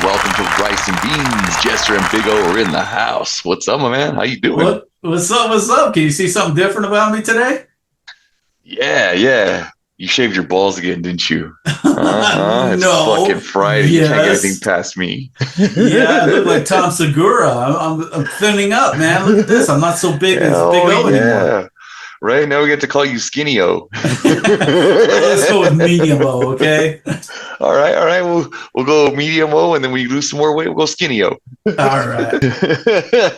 Welcome to Rice and Beans. Jester and Big-O are in the house. What's up, my man? How you doing? What's up? What's up? Can you see something different about me today? Yeah. You shaved your balls again, didn't you? Uh-huh. It's fucking No. Friday. You can't get anything Yes. past me. Yeah, I look like Tom Segura. I'm thinning up, man. Look at this. I'm not so big as Big Hell O anymore. yeah. Right now we get to call you Skinny-O. Let's go with medium O, okay? All right. We'll go medium O, and then when you lose some more weight, we'll go Skinny-O. All right.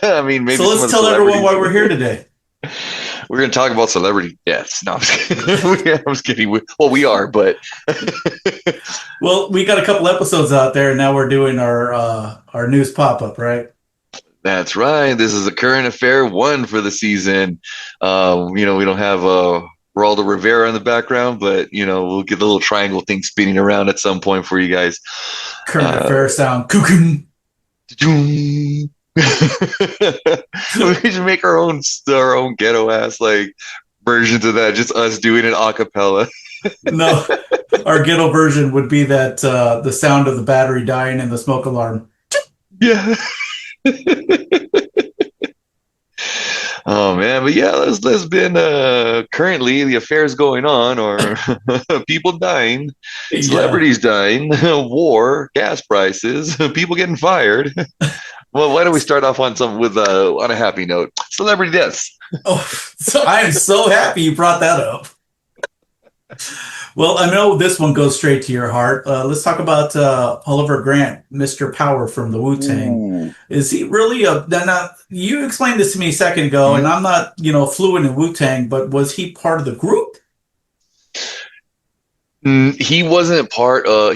I mean, maybe So some let's of the tell everyone celebrities. why we're here today. We're going to talk about celebrity deaths. No, I'm just kidding. I'm just kidding. Well, we are, but Well, we got a couple episodes out there, and now we're doing our news pop up, right? that's right. This is a current affair one for the season. We don't have Geraldo Rivera in the background, but we'll get the little triangle thing spinning around at some point for you guys. Current Uh, affair sound cooking. we should make our own ghetto ass like versions of that. Just us doing it a cappella. No, our ghetto version would be that the sound of the battery dying and the smoke alarm. Yeah. Oh man, but yeah, there's been currently the affairs going on, or people dying, Yeah. celebrities dying, war, gas prices, people getting fired. Well, why don't we start off on a happy note? Celebrity deaths. Oh, so I am so happy you brought that up. Well, I know this one goes straight to your heart. Let's talk about Oliver Grant, Mr. Power from the Wu-Tang. Ooh. Is he really a? Now, you explained this to me a second ago, and I'm not, fluent in Wu-Tang, but was he part of the group? He wasn't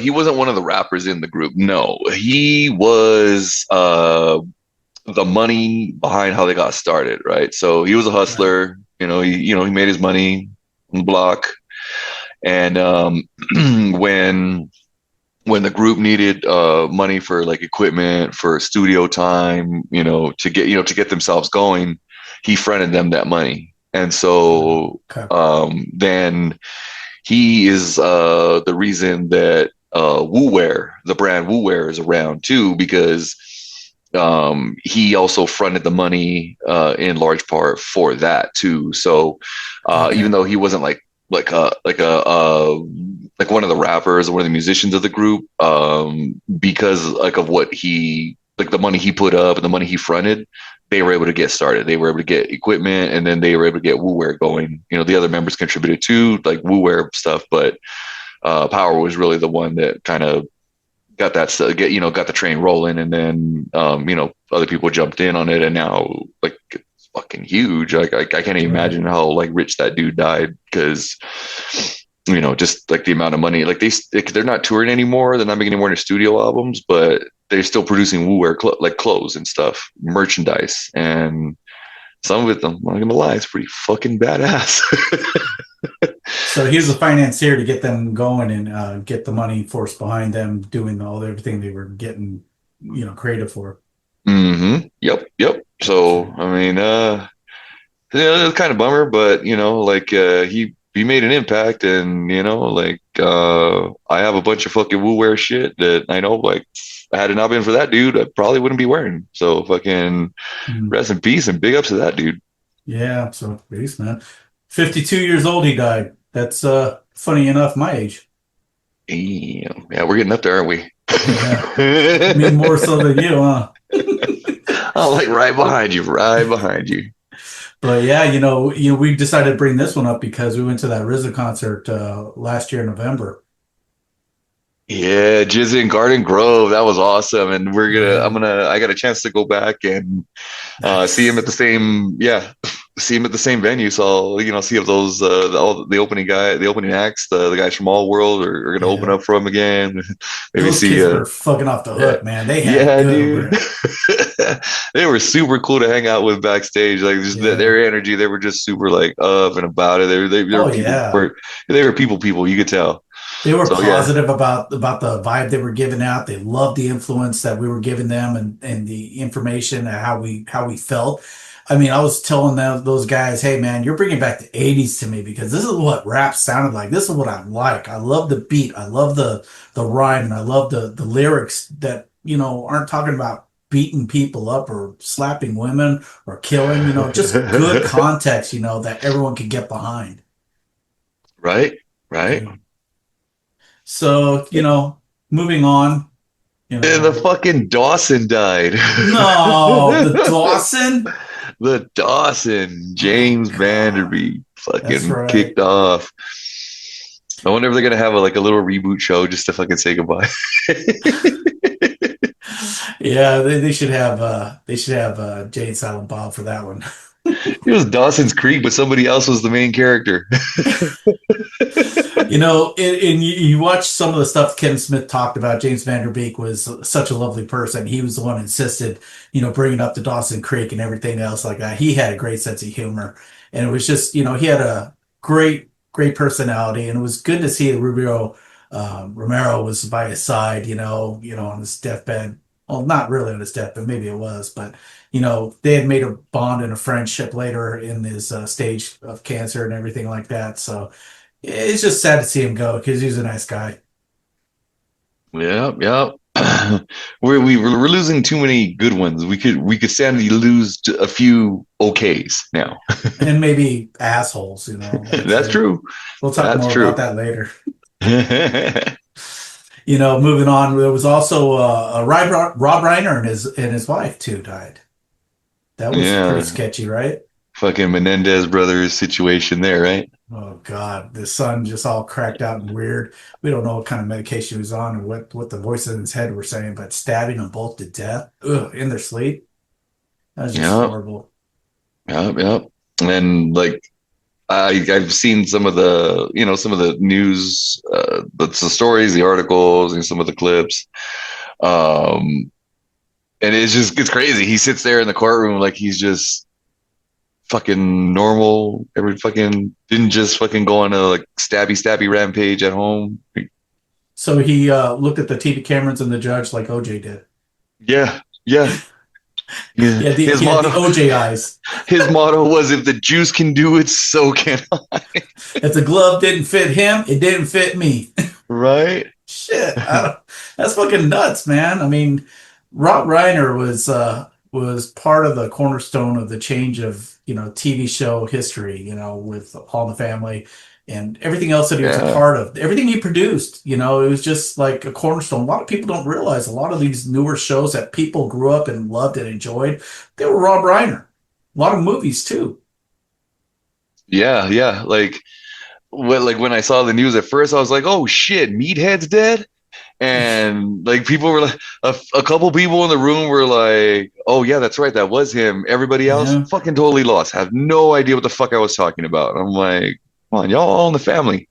he wasn't one of the rappers in the group. No, he was the money behind how they got started, right? So he was a Right. hustler. He made his money on the block. And when when the group needed money for like equipment for studio time, to get themselves going, he fronted them that money. And so Okay. then he is the reason that the brand Wu Wear is around too, because he also fronted the money in large part for that too. So even Okay. though he wasn't like one of the rappers or one of the musicians of the group, because like of what he like the money he put up and the money he fronted, they were able to get started. They were able to get equipment, and then they were able to get Wu Wear going. The other members contributed too, like Wu Wear stuff, but Power was really the one that kind of got got the train rolling, and then other people jumped in on it, and now like it's fucking huge. Like I can't even Right. imagine how like rich that dude died, because just like the amount of money, like they're not touring anymore, they're not making any more studio albums, but they're still producing Wu Wear like clothes and stuff, merchandise, and some of it, I'm not gonna lie, it's pretty fucking badass. So he was a financier to get them going and get the money force behind them doing everything they were getting, creative for. Yep. Gotcha. So I mean, yeah, it's kind of bummer, but like he made an impact, and like I have a bunch of fucking Wu Wear shit that I know, like, had it not been for that dude, I probably wouldn't be wearing. So fucking Mhm. rest in peace and big ups to that dude. Yeah. So peace, man. 52 years old, he died. That's funny enough, my age. Damn. Yeah, we're getting up there, aren't we? Yeah. Me more so than you, huh? I'm like right behind you. But yeah, we decided to bring this one up because we went to that RZA concert last year in November. Yeah, Jizz in Garden Grove, that was awesome, and Yeah. I got a chance to go back and see him at the Nice. same, yeah, see him at the same venue. So see if those the opening acts, the guys from All World are gonna open Yeah. up for him again. Maybe Those see, kids were fucking off the yeah, hook, man. They had it yeah, good over dude, there. they were super cool to hang out with backstage. Like just Yeah. their energy, they were just super like up and about it. They were Oh people, yeah. people. You could tell. They were So yeah. positive about the vibe they were giving out. They loved the influence that we were giving them and the information and how we felt. I mean, I was telling those guys, hey man, you're bringing back the 80s to me because this is what rap sounded like. This is what I like. I love the beat. I love the rhyme and I love the lyrics that aren't talking about beating people up or slapping women or killing, just good context, that everyone can get behind. Right, right. Yeah. So, moving on, And the fucking Dawson died. no, the Dawson. The Dawson, Oh James God, Vanderbeek, that's fucking right. kicked off. I wonder if they're gonna have a little reboot show just to fucking say goodbye. Yeah, they should have Jay and Silent Bob for that one. It was Dawson's Creek, but somebody else was the main character. And you watch some of the stuff Kevin Smith talked about. James Vanderbeek was such a lovely person. He was the one who insisted, bringing up the Dawson Creek and everything else like that. He had a great sense of humor, and it was just, he had a great personality, and it was good to see Rubio Romero was by his side, on his deathbed. Well, not really on his deathbed, maybe it was, but they had made a bond and a friendship later in his stage of cancer and everything like that. So it's just sad to see him go because he's a nice guy. Yeah, yeah. We're losing too many good ones. We could sadly lose a few okays now. And maybe assholes, that's That's it. true. We'll talk That's more about true. that later. Moving on, there was also Rob Reiner and his wife too died. That was pretty Yeah, sketchy, right? fucking Menendez brothers situation there, right? Oh God, the son just all cracked out and weird. We don't know what kind of medication he was on and what the voices in his head were saying, but stabbing them both to death, in their sleep. That was just Yeah, horrible. yeah, yeah. And like I've seen some of the news, the stories, the articles, and some of the clips. Um, and it's crazy. He sits there in the courtroom like he's just fucking normal. Every fucking didn't just fucking go on a like stabby rampage at home. So he looked at the TV cameras and the judge like OJ did. Yeah, yeah, yeah. He had the OJ eyes. His motto was, "If the juice can do it, so can I." If the glove didn't fit him, it didn't fit me. Right? Shit, that's fucking nuts, man. I mean, Rob Reiner was part of the cornerstone of the change of TV show history. With All in the Family and everything else that he was a Yeah, part of. Everything he produced, it was just like a cornerstone. A lot of people don't realize a lot of these newer shows that people grew up and loved and enjoyed, they were Rob Reiner. A lot of movies too. yeah, yeah. Like when I saw the news at first, I was like, "Oh shit, Meathead's dead." And like people were like, a couple people in the room were like, "Oh yeah, that's right, that was him." Everybody else Yeah. fucking totally lost. Have no idea what the fuck I was talking about. I'm like, "Come on, y'all all in the family."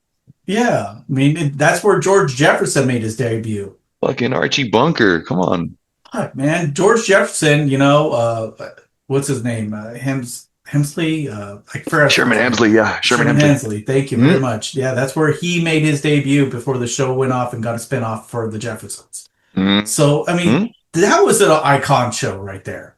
Yeah. I mean, that's where George Jefferson made his debut. Fucking Archie Bunker, come on. God, man, George Jefferson, what's his name? Hemsley? I forgot his Sherman first name. Hemsley, yeah, Sherman Sherman Hemsley. Hensley. Thank you very Mm-hmm. much. Yeah, that's where he made his debut before the show went off and got a spinoff for the Jeffersons. So, I mean, Mm-hmm. that was an icon show right there.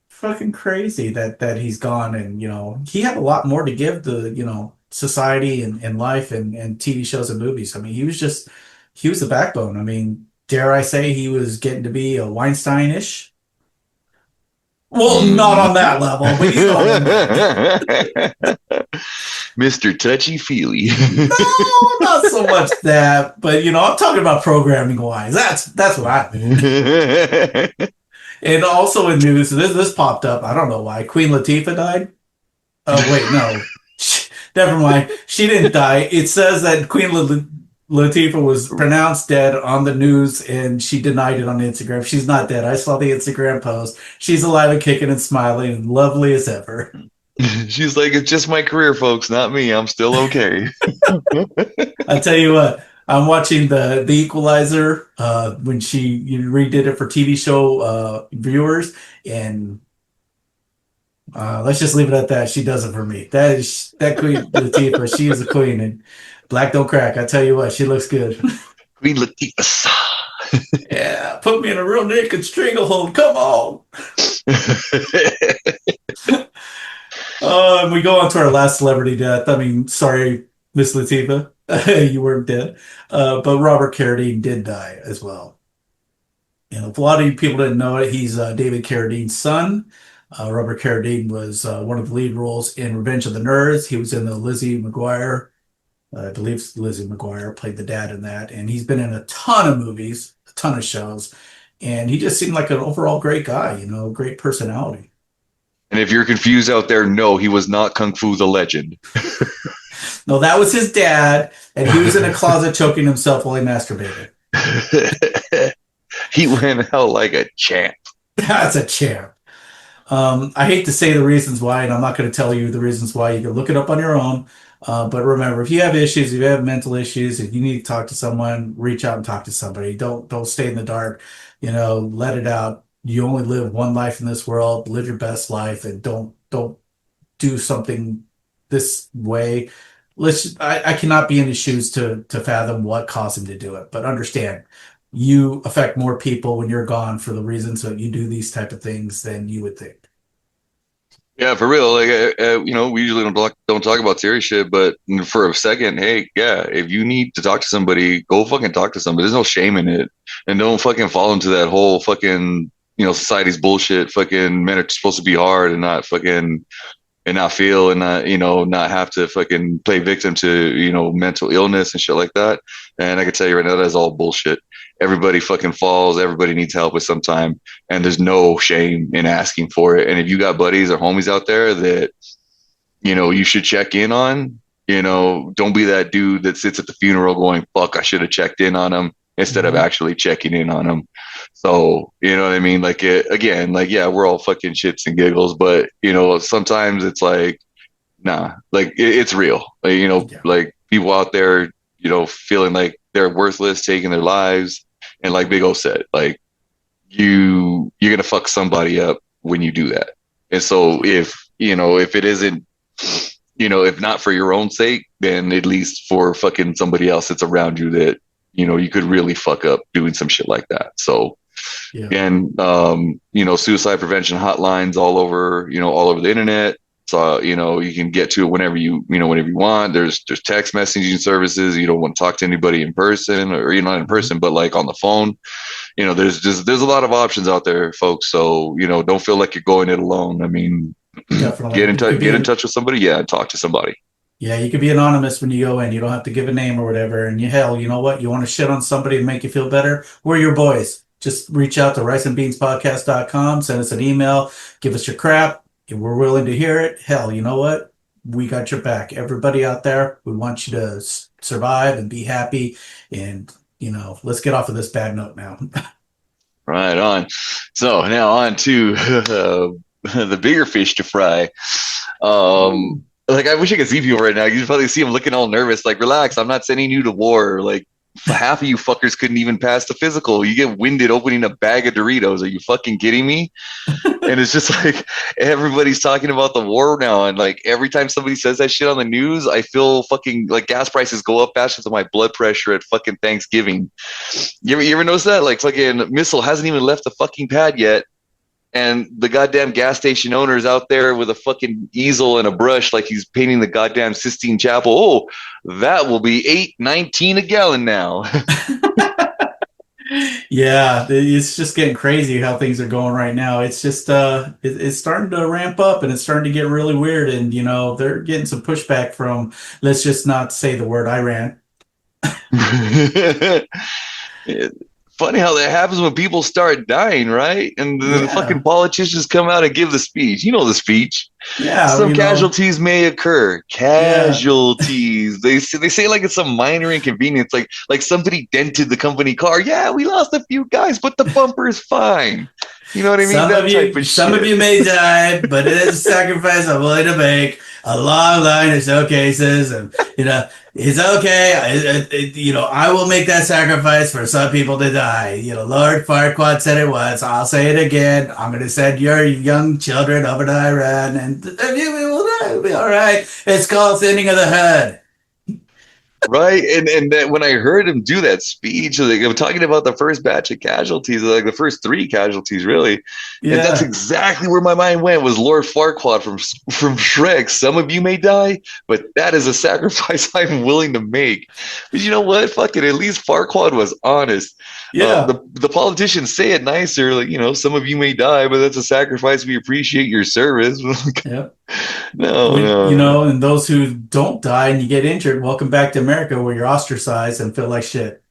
Fucking crazy that he's gone, and he had a lot more to give the society and life and TV shows and movies. I mean, he was the backbone. I mean, dare I say he was getting to be a Weinstein-ish? Well, not on that level, but you know what I mean. Mr. Touchy Feely. No, not so much that, but I'm talking about programming wise. That's what I mean. And also in news, this popped up. I don't know why. Queen Latifah died. Oh wait, no. Never mind. She didn't die. It says that Latifah was pronounced dead on the news, and she denied it on Instagram. She's not dead. I saw the Instagram post. She's alive and kicking and smiling and lovely as ever. She's like, "It's just my career, folks, not me. I'm still okay." I tell you what, I'm watching the Equalizer when she redid it for TV show viewers, and let's just leave it at that. She does it for me. That Queen Latifah. She is a queen, and black don't crack. I tell you what, she looks good. Queen Latifah. Yeah, put me in a real naked stranglehold. Come on. And we go on to our last celebrity death. I mean, sorry, Miss Latifah, you weren't dead, but Robert Carradine did die as well. if a lot of you people didn't know it, he's David Carradine's son. Robert Carradine was one of the lead roles in Revenge of the Nerds. He was in the Lizzie McGuire. I believe Lizzie McGuire played the dad in that, and he's been in a ton of movies, a ton of shows, and he just seemed like an overall great guy, great personality. And if you're confused out there, no, he was not Kung Fu the Legend. No, that was his dad, and he was in a closet choking himself while he masturbated. He went out like a champ. That's a champ. I hate to say the reasons why, and I'm not going to tell you the reasons why. You can look it up on your own. But remember, if you have issues, if you have mental issues, if you need to talk to someone, reach out and talk to somebody. Don't stay in the dark. Let it out. You only live one life in this world. Live your best life, and don't do something this way. I cannot be in his shoes to fathom what caused him to do it, but understand you affect more people when you're gone for the reasons that you do these type of things than you would think. Yeah, for real. Like, we usually don't talk about serious shit, but for a second, hey, yeah, if you need to talk to somebody, go fucking talk to somebody. There's no shame in it, and don't fucking fall into that whole fucking society's bullshit. Fucking men are supposed to be hard and not fucking and not feel and not have to fucking play victim to mental illness and shit like that. And I can tell you right now, that's all bullshit. Everybody fucking falls. Everybody needs help at some time, and there's no shame in asking for it. And if you got buddies or homies out there that you should check in on, don't be that dude that sits at the funeral going, "Fuck, I should have checked in on him," instead of actually checking in on him. So you know what I mean? Like again, like yeah, we're all fucking shits and giggles, but sometimes it's like, nah, like it's real. Like, Yeah. like people out there, feeling like they're worthless, taking their lives. And like Big O said, like you're gonna fuck somebody up when you do that. And so if it isn't, if not for your own sake, then at least for fucking somebody else that's around you that, you could really fuck up doing some shit like that. So Yeah. and suicide prevention hotlines all over the internet. So you can get to it whenever you want. There's text messaging services. You don't want to talk to anybody in person, or not in person, but like on the phone. There's a lot of options out there, folks. So don't feel like you're going it alone. I mean, Definitely. get in touch with somebody. Yeah, and talk to somebody. Yeah, you could be anonymous when you go in. You don't have to give a name or whatever. And hell, you know what? You want to shit on somebody and make you feel better? We're your boys. Just reach out to riceandbeanspodcast.com, send us an email, give us your crap, and we're willing to hear it. Hell, you know what? We got your back. Everybody out there, we want you to survive and be happy. And, let's get off of this bad note now. Right on. So now on to the bigger fish to fry. Like I wish I could see people right now. You probably see them looking all nervous. Like, relax. I'm not sending you to war. Like, half of you fuckers couldn't even pass the physical. You get winded opening a bag of Doritos. Are you fucking kidding me? And it's just like everybody's talking about the war now. And like every time somebody says that shit on the news, I feel fucking like gas prices go up faster than my blood pressure at fucking Thanksgiving. You ever notice that? Like fucking missile hasn't even left the fucking pad yet. And the goddamn gas station owner is out there with a fucking easel and a brush like he's painting the goddamn Sistine Chapel. Oh, that will be $8.19 a gallon now. Yeah, it's just getting crazy how things are going right now. It's just it's starting to ramp up and it's starting to get really weird. And they're getting some pushback from, let's just not say the word, Iran. Funny how that happens when people start dying, right? And the fucking politicians come out and give the speech. You know the speech. Yeah, some casualties may occur. Casualties. Yeah. They say like it's some minor inconvenience, like somebody dented the company car. Yeah, we lost a few guys, but the bumper is fine. You know what I mean? Some of you may die, but it is a sacrifice I'm willing to make. A long line of showcases, and it's okay. I will make that sacrifice for some people to die. Lord Farquaad said it once. I'll say it again. I'm going to send your young children over to Iran, and it'll be all right. It's called thinning of the herd. Right, and then when I heard him do that speech, like I'm talking about the first batch of casualties, like the first 3 casualties, really, and that's exactly where my mind went. Was Lord Farquaad from Shrek? Some of you may die, but that is a sacrifice I'm willing to make. But you know what? Fuck it. At least Farquaad was honest. Yeah. The politicians say it nicer, like, some of you may die, but that's a sacrifice. We appreciate your service. Yeah. No, When, no. and those who don't die and you get injured, welcome back to America where you're ostracized and feel like shit.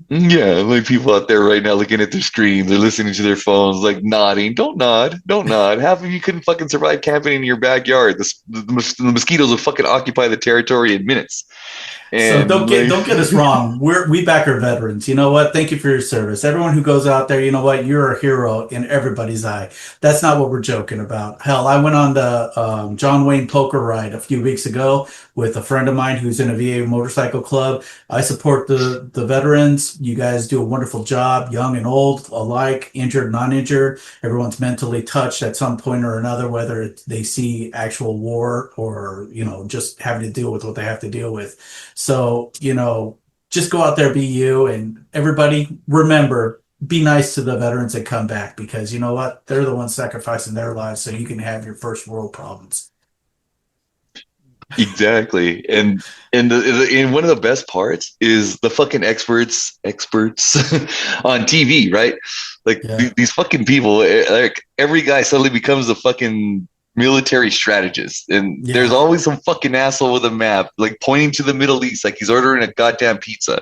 Yeah, like people out there right now looking at their screens, they're listening to their phones, like nodding. Don't nod, don't nod. Half of you couldn't fucking survive camping in your backyard. The mosquitoes will fucking occupy the territory in minutes. So And like, don't get us wrong. We back our veterans. You know what? Thank you for your service. Everyone who goes out there, you know what? You're a hero in everybody's eye. That's not what we're joking about. Hell, I went on the John Wayne poker ride a few weeks ago with a friend of mine who's in a VA motorcycle club. I support the veterans. You guys do a wonderful job, young and old alike, injured, non-injured. Everyone's mentally touched at some point or another, whether they see actual war or just having to deal with what they have to deal with. So, just go out there, be you, and everybody remember, be nice to the veterans that come back because you know what? They're the ones sacrificing their lives so you can have your first world problems. exactly. And one of the best parts is the fucking experts on TV, right? Like Yeah. these fucking people, like every guy suddenly becomes a fucking military strategist, and there's Yeah. always some fucking asshole with a map, like pointing to the Middle East, like he's ordering a goddamn pizza.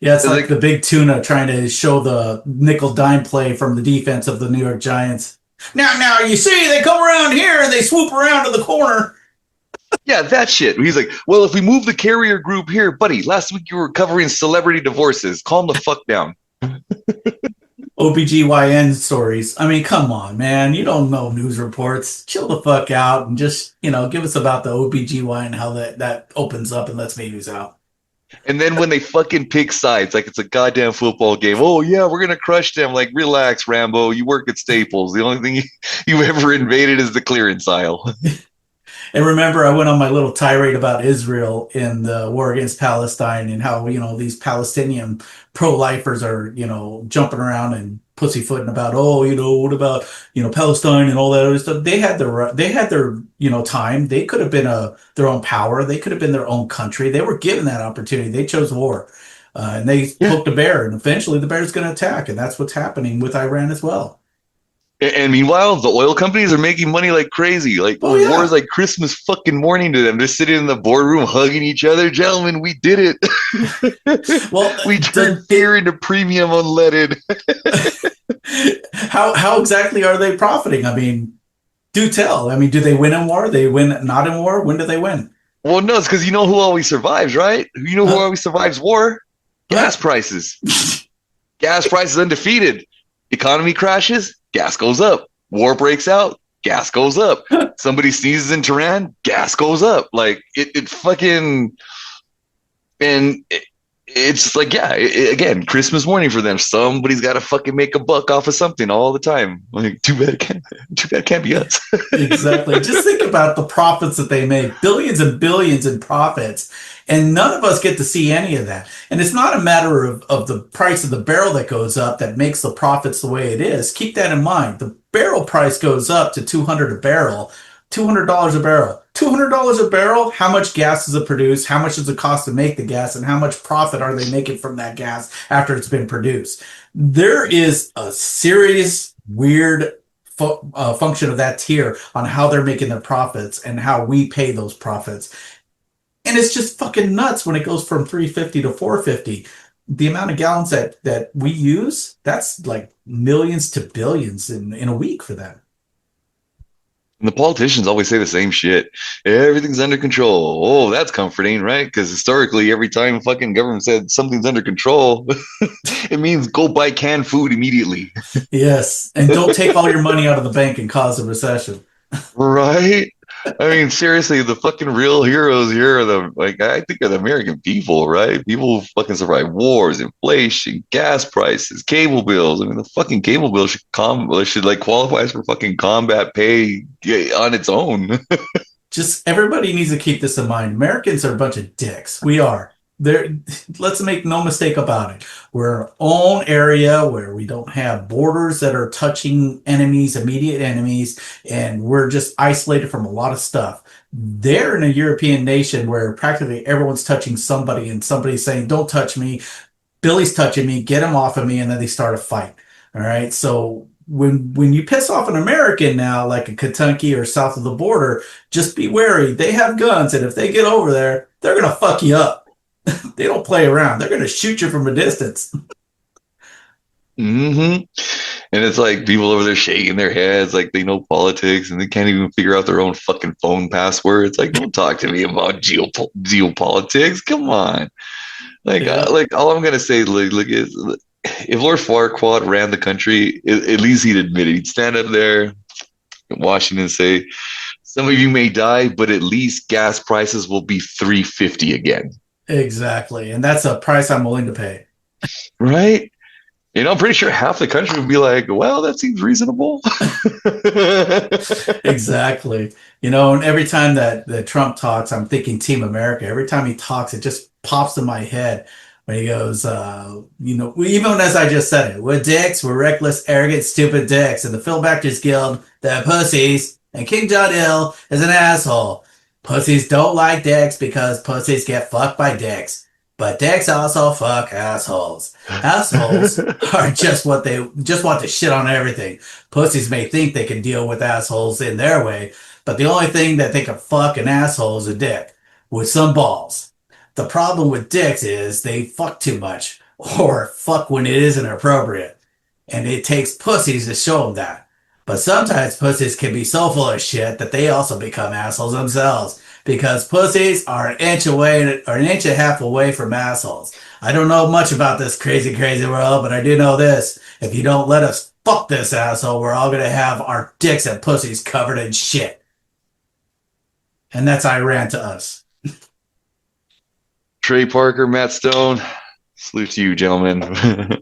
Yeah, it's It's like like, the big tuna trying to show the nickel dime play from the defense of the New York Giants. Now, you see, they come around here and they swoop around to the corner. yeah, that shit. He's like, well, if we move the carrier group here, buddy, last week you were covering celebrity divorces. Calm the fuck down. OBGYN stories. I mean, come on, man. You don't know news reports. Chill the fuck out and just, give us about the OBGYN and how that opens up and lets babies out. And then when they fucking pick sides, like it's a goddamn football game. Oh yeah, we're gonna crush them. Like, relax, Rambo. You work at Staples. The only thing you ever invaded is the clearance aisle. And remember, I went on my little tirade about Israel in the war against Palestine and how, these Palestinian pro-lifers are, jumping around and pussyfooting about, oh, what about, Palestine and all that other stuff. They had their, time. They could have been their own power. They could have been their own country. They were given that opportunity. They chose war. And they Yeah. poked a bear, and eventually the bear's going to attack. And that's what's happening with Iran as well. And meanwhile, the oil companies are making money like crazy. Like, Oh, war is yeah. like Christmas fucking morning to them. They're sitting in the boardroom hugging each other. Gentlemen, we did it. Well, We turned beer into premium unleaded. how exactly are they profiting? I mean, do tell. I mean, do they win in war? They win not in war? When do they win? Well, no, it's because you know who always survives, right? You know who Huh? always survives war? Gas Huh? prices. Gas prices undefeated. Economy crashes, gas goes up. War breaks out, gas goes up. Somebody sneezes in Tehran, gas goes up. Like it fucking and it's like, yeah, again, Christmas morning for them. Somebody's got to fucking make a buck off of something all the time. Like, too bad it can't be us. Exactly. Just think about the profits that they make, billions and billions in profits. And none of us get to see any of that. And it's not a matter of the price of the barrel that goes up that makes the profits the way it is. Keep that in mind. The barrel price goes up to 200 a barrel, $200 a barrel. $200 a barrel, how much gas does it produce? How much does it cost to make the gas? And how much profit are they making from that gas after it's been produced? There is a serious, weird function of that tier on how they're making their profits and how we pay those profits. And it's just fucking nuts when it goes from 350 to 450. The amount of gallons that we use, that's like millions to billions in a week for them. And the politicians always say the same shit. Everything's under control. Oh, that's comforting, right? Because historically, every time fucking government said something's under control, it means go buy canned food immediately. Yes. And don't take all your money out of the bank and cause a recession. Right? I mean, seriously, the fucking real heroes here are I think are the American people, right? People who fucking survive wars, inflation, gas prices, cable bills. I mean, the fucking cable bill should like qualify for fucking combat pay on its own. Just everybody needs to keep this in mind. Americans are a bunch of dicks. We are. There, let's make no mistake about it. We're our own area where we don't have borders that are touching enemies, immediate enemies, and we're just isolated from a lot of stuff. They're in a European nation where practically everyone's touching somebody and somebody's saying, don't touch me. Billy's touching me, get him off of me, and then they start a fight. All right. So when you piss off an American now, like in Kentucky or south of the border, just be wary. They have guns, and if they get over there, they're gonna fuck you up. They don't play around. They're gonna shoot you from a distance. Mm-hmm. And it's like people over there shaking their heads like they know politics and they can't even figure out their own fucking phone passwords. Like, don't talk to me about geopolitics. Come on. Yeah, Like all I'm gonna say, like is if Lord Farquaad ran the country, at least he'd admit it. He'd stand up there in Washington and say, "Some of you may die, but at least gas prices will be 350 again." exactly. And that's a price I'm willing to pay. Right? I'm pretty sure half the country would be like, "Well, that seems reasonable." Exactly. And every time that Trump talks, I'm thinking Team America. Every time he talks, it just pops in my head when he goes, even as I just said it, we're dicks, we're reckless, arrogant, stupid dicks. And the Film Actors Guild, they're pussies. And King John Hill is an asshole. Pussies don't like dicks because pussies get fucked by dicks. But dicks also fuck assholes. Assholes are just want to shit on everything. Pussies may think they can deal with assholes in their way, but the only thing that they can fuck an asshole is a dick with some balls. The problem with dicks is they fuck too much or fuck when it isn't appropriate. And it takes pussies to show them that. But sometimes pussies can be so full of shit that they also become assholes themselves because pussies are an inch away or an inch and a half away from assholes. I don't know much about this crazy, crazy world, but I do know this. If you don't let us fuck this asshole, we're all going to have our dicks and pussies covered in shit. And that's Iran to us. Trey Parker, Matt Stone, salute to you, gentlemen.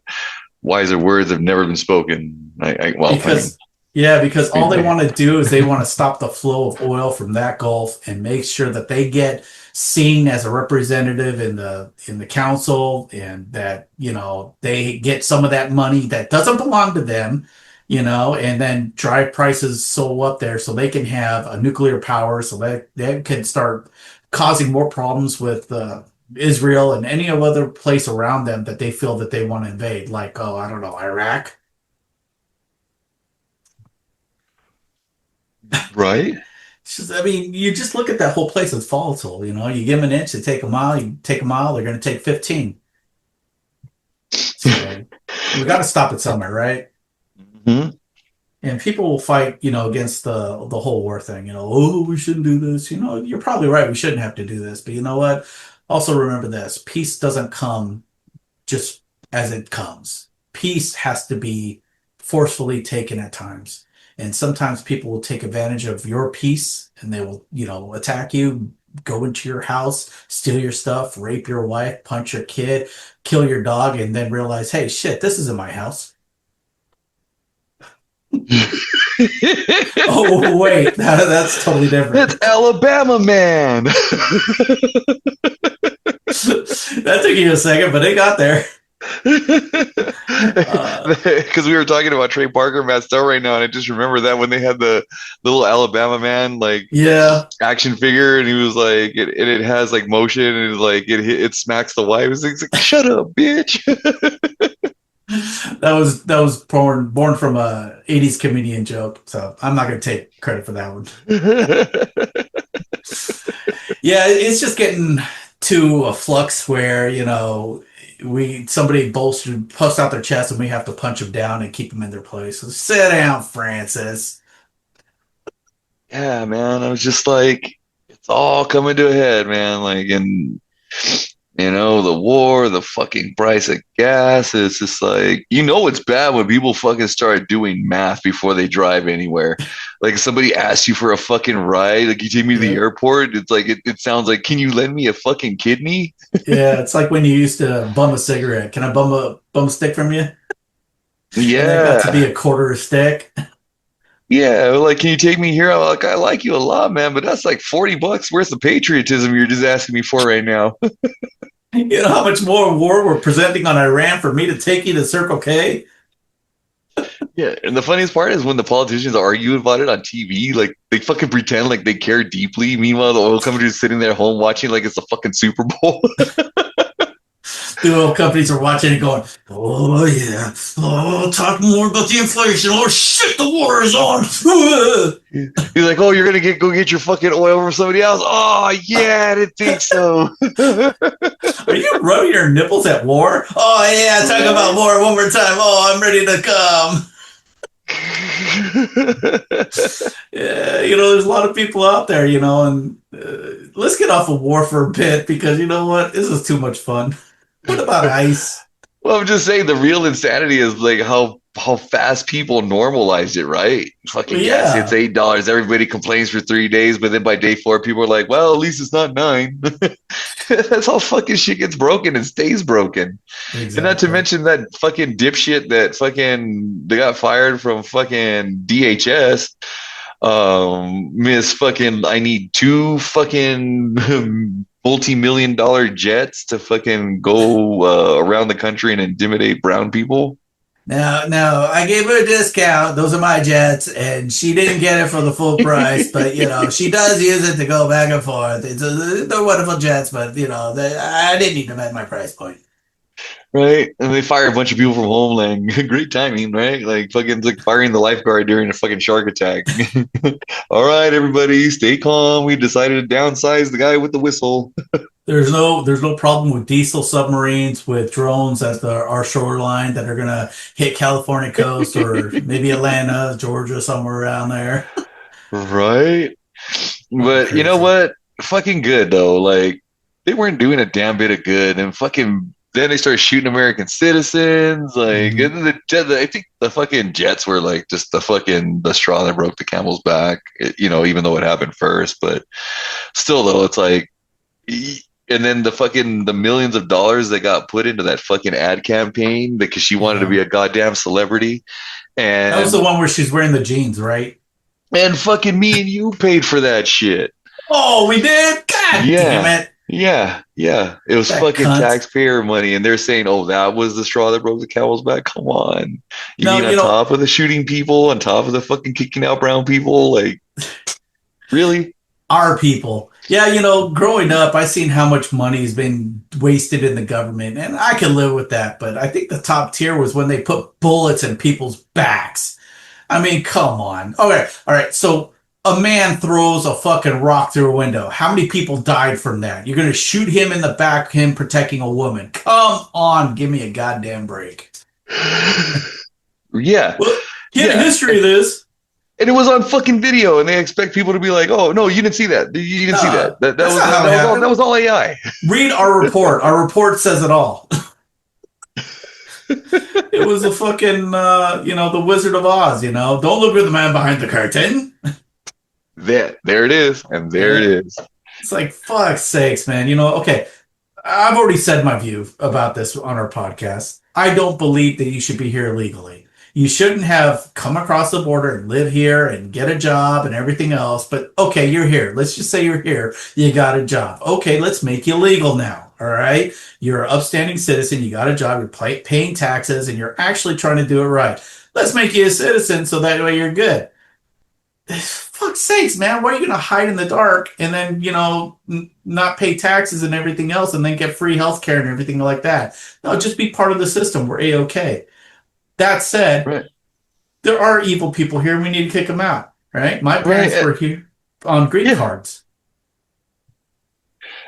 Wiser words have never been spoken. Because, yeah, because all they I want to do is they want to stop the flow of oil from that Gulf and make sure that they get seen as a representative in the council and that, they get some of that money that doesn't belong to them, and then drive prices so up there so they can have a nuclear power so that they can start causing more problems with Israel and any other place around them that they feel that they want to invade, like, oh, I don't know, Iraq. right? I mean, you just look at that whole place as volatile. You give them an inch, they take a mile. You take a mile, they're going to take 15. So we got to stop it somewhere, right? Mm-hmm. And people will fight, against the whole war thing. Oh, we shouldn't do this. You're probably right. We shouldn't have to do this. But you know what? Also remember this: peace doesn't come just as it comes. Peace has to be forcefully taken at times. And sometimes people will take advantage of your peace and they will, attack you, go into your house, steal your stuff, rape your wife, punch your kid, kill your dog, and then realize, hey, shit, this isn't my house. Oh, wait, that's totally different. It's Alabama man. That took you a second, but it got there. Because we were talking about Trey Parker, Matt Stone right now, and I just remember that when they had the little Alabama man like Yeah, action figure, and he was like, it has like motion, and it's like it smacks the wife. It's like, shut up, bitch. that was born from a '80s comedian joke, so I'm not gonna take credit for that one. Yeah, it's just getting to a flux where we somebody posts out their chest and we have to punch them down and keep them in their place. So sit down, Francis. Yeah, man. I was just like, it's all coming to a head, man. Like, and the war, the fucking price of gas. It's just like, it's bad when people fucking start doing math before they drive anywhere. Like somebody asks you for a fucking ride, like you take me to the Yeah, airport. It's like it sounds like, can you lend me a fucking kidney? yeah. It's like when you used to bum a cigarette. Can I bum a stick from you? And that got to be Yeah. a quarter a stick. Yeah, like, can you take me here? I'm like, I like you a lot, man, but that's like $40 worth of patriotism you're just asking me for right now. You know how much more war we're presenting on Iran for me to take you to Circle K? Yeah, and the funniest part is when the politicians argue about it on TV, like they fucking pretend like they care deeply. Meanwhile, the oil company is sitting there home watching like it's a fucking Super Bowl. The oil companies are watching it going, oh, yeah. Oh, talk more about the inflation. Oh, shit, the war is on. He's like, oh, you're gonna go get your fucking oil from somebody else. Oh yeah, I didn't think so. Are you rubbing your nipples at war? Oh, yeah, talk about war one more time. Oh, I'm ready to come. Yeah, there's a lot of people out there, and let's get off of war for a bit because you know what? This is too much fun. What about ice? Well, I'm just saying the real insanity is like how fast people normalize it, right? Well, Fucking gas hits yeah, $8. Everybody complains for 3 days, but then by day four, people are like, "Well, at least it's not 9." That's how fucking shit gets broken and stays broken. And not to exactly. mention that fucking dipshit that fucking they got fired from fucking DHS. Miss fucking, I need two fucking multi-million-dollar jets to fucking go around the country and intimidate brown people. Now, I gave her a discount. Those are my jets, and she didn't get it for the full price. But she does use it to go back and forth. They're wonderful jets, but I didn't need them at my price point. Right? And they fire a bunch of people from Homeland. Great timing, right? Like fucking like firing the lifeguard during a fucking shark attack. All right, everybody, stay calm. We decided to downsize the guy with the whistle. There's no problem with diesel submarines with drones at our shoreline that are gonna hit California coast or maybe Atlanta, Georgia, somewhere around there. Right? Fucking But you know crazy. what? Fucking good though. Like they weren't doing a damn bit of good, and fucking then they started shooting American citizens. Like, Hmm. and then I think the fucking jets were like just the straw that broke the camel's back. Even though it happened first, but still though, it's like, and then the millions of dollars that got put into that fucking ad campaign because she wanted to Yeah, be a goddamn celebrity, that was the and one where she's wearing the jeans, right? fucking me and you paid for that shit. Oh, we did. God damn Yeah. it, Yeah. Yeah. It was that fucking cunt. taxpayer money. And they're saying, oh, that was the straw that broke the camel's back. Come on. You No, mean on top of the shooting people, on top of the fucking kicking out brown people? Like, really? our people. Yeah, growing up, I seen how much money's been wasted in the government, and I can live with that. But I think the top tier was when they put bullets in people's backs. I mean, come on. Okay, all right. So a man throws a fucking rock through a window. How many people died from that? You're gonna shoot him in the back, him protecting a woman. Come on, give me a goddamn break. Yeah. Well, get a Yeah. history of this. And it was on fucking video, and they expect people to be like, "Oh no, you didn't see that. You didn't see that. That That's was not how it that happened. was all AI." Read our report. Our report says it all. It was a fucking, the Wizard of Oz. Don't look at the man behind the curtain. There it is, and there it Yeah. is. It's like, fuck sakes, man. Okay, I've already said my view about this on our podcast. I don't believe that you should be here illegally. You shouldn't have come across the border and live here and get a job and everything else. But okay, you're here. Let's just say you're here. You got a job. Okay, let's make you legal now. All right. You're an upstanding citizen. You got a job. You're paying taxes and you're actually trying to do it right. Let's make you a citizen so that way you're good. Fuck sakes, man. Why are you going to hide in the dark and then, not pay taxes and everything else and then get free health care and everything like that? No, just be part of the system. We're A-OK. That said, Right. there are evil people here and we need to kick them out, right? My Right. parents were here on green Yeah. cards.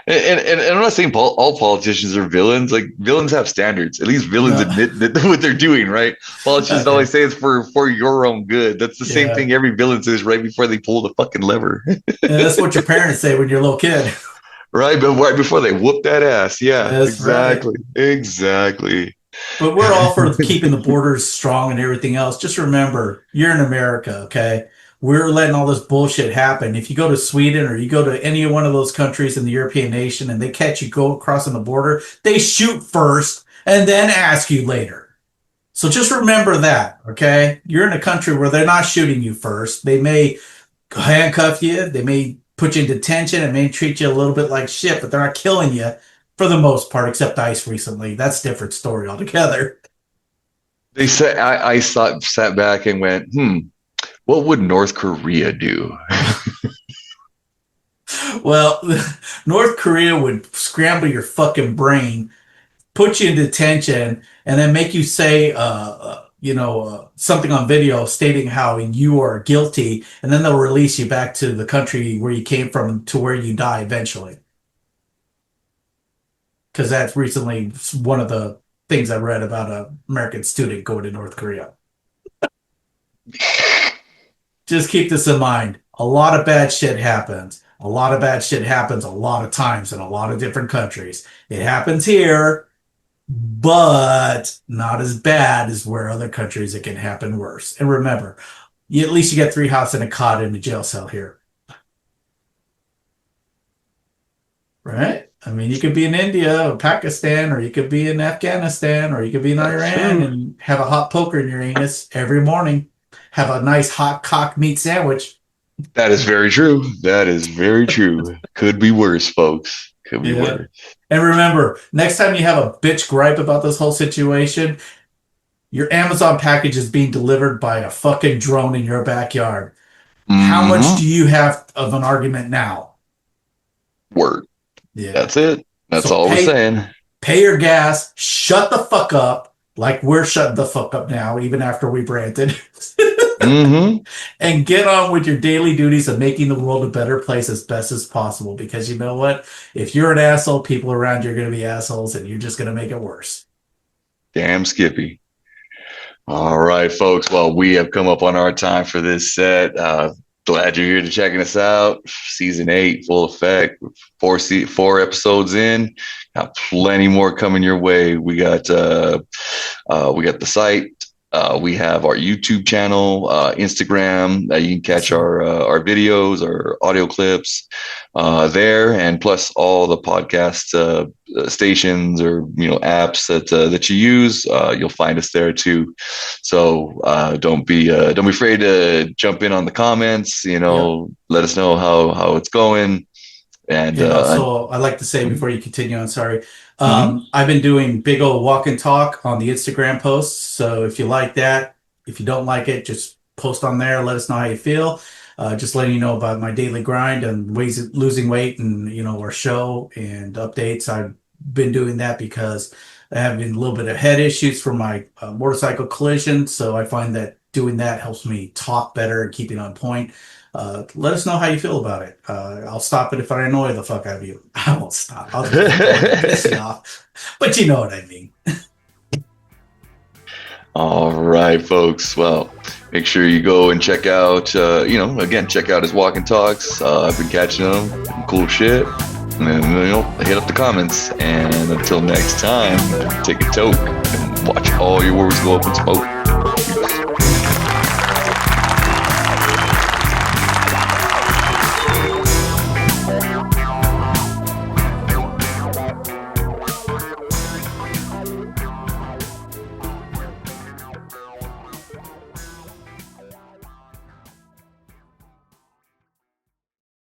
And I'm not saying all politicians are villains. Like villains have standards. At least villains No, admit that what they're doing, right? Politicians okay. always say it's for your own good. That's the same Yeah. thing every villain says right before they pull the fucking lever, Yeah, that's what your parents say when you're a little kid. right? But right before they whoop that ass. Yeah, That's right. exactly, exactly. But we're all for keeping the borders strong and everything else. Just remember, you're in America, okay? We're letting all this bullshit happen. If you go to Sweden or you go to any one of those countries in the European nation and they catch you go crossing the border, they shoot first and then ask you later. So just remember that, okay? You're in a country where they're not shooting you first. They may handcuff you, they may put you in detention and may treat you a little bit like shit, but they're not killing you for the most part, except ICE recently. That's a different story altogether. They said I sat back and went, what would North Korea do? Well, North Korea would scramble your fucking brain put you in detention, and then make you say, something on video stating how you are guilty, and then they'll release you back to the country where you came from to where you die eventually. Because that's recently one of the things I read about an American student going to North Korea. Just keep this in mind. A lot of bad shit happens. A lot of bad shit happens a lot of times in a lot of different countries. It happens here, but not as bad as where other countries it can happen worse. And remember, at least you get 3 house and a cot in a jail cell here. Right? I mean, you could be in India or Pakistan, or you could be in Afghanistan, or you could be in Iran and have a hot poker in your anus every morning. Have a nice hot cock meat sandwich. That is very true. That is very true. Could be worse, folks. Could be worse. And remember, next time you have a bitch gripe about this whole situation, your Amazon package is being delivered by a fucking drone in your backyard. How much do you have of an argument now? Word. Yeah. That's it. That's all we're saying. Pay your gas. Shut the fuck up. Like we're shutting the fuck up now, even after we ranted. And get on with your daily duties of making the world a better place as best as possible. Because you know what? If you're an asshole, people around you are going to be assholes, and you're just going to make it worse. Damn Skippy. All right, folks. Well, we have come up on our time for this set. Glad you're here to checking us out. Season 8, full effect. 4 episodes in. Got plenty more coming your way. We got the site. We have our YouTube channel, Instagram. You can catch our videos, our audio clips there, and plus all the podcast stations or apps that you use. You'll find us there too. So don't be afraid to jump in on the comments. Let us know how it's going. And also, I'd like to say before you continue, I'm sorry. I've been doing Big-O walk and talk on the Instagram posts. So if you like that, if you don't like it, just post on there. Let us know how you feel. Just letting you know about my daily grind and ways of losing weight and, our show and updates. I've been doing that because I have a little bit of head issues from my motorcycle collision. So I find that doing that helps me talk better and keeping on point. Let us know how you feel about it. I'll stop it if I annoy the fuck out of you. I won't stop. I'll just piss you off. But you know what I mean. All right, folks. Well, make sure you go and check out, check out his walk and talks. I've been catching them. Cool shit. And hit up the comments. And until next time, take a toke and watch all your words go up in smoke.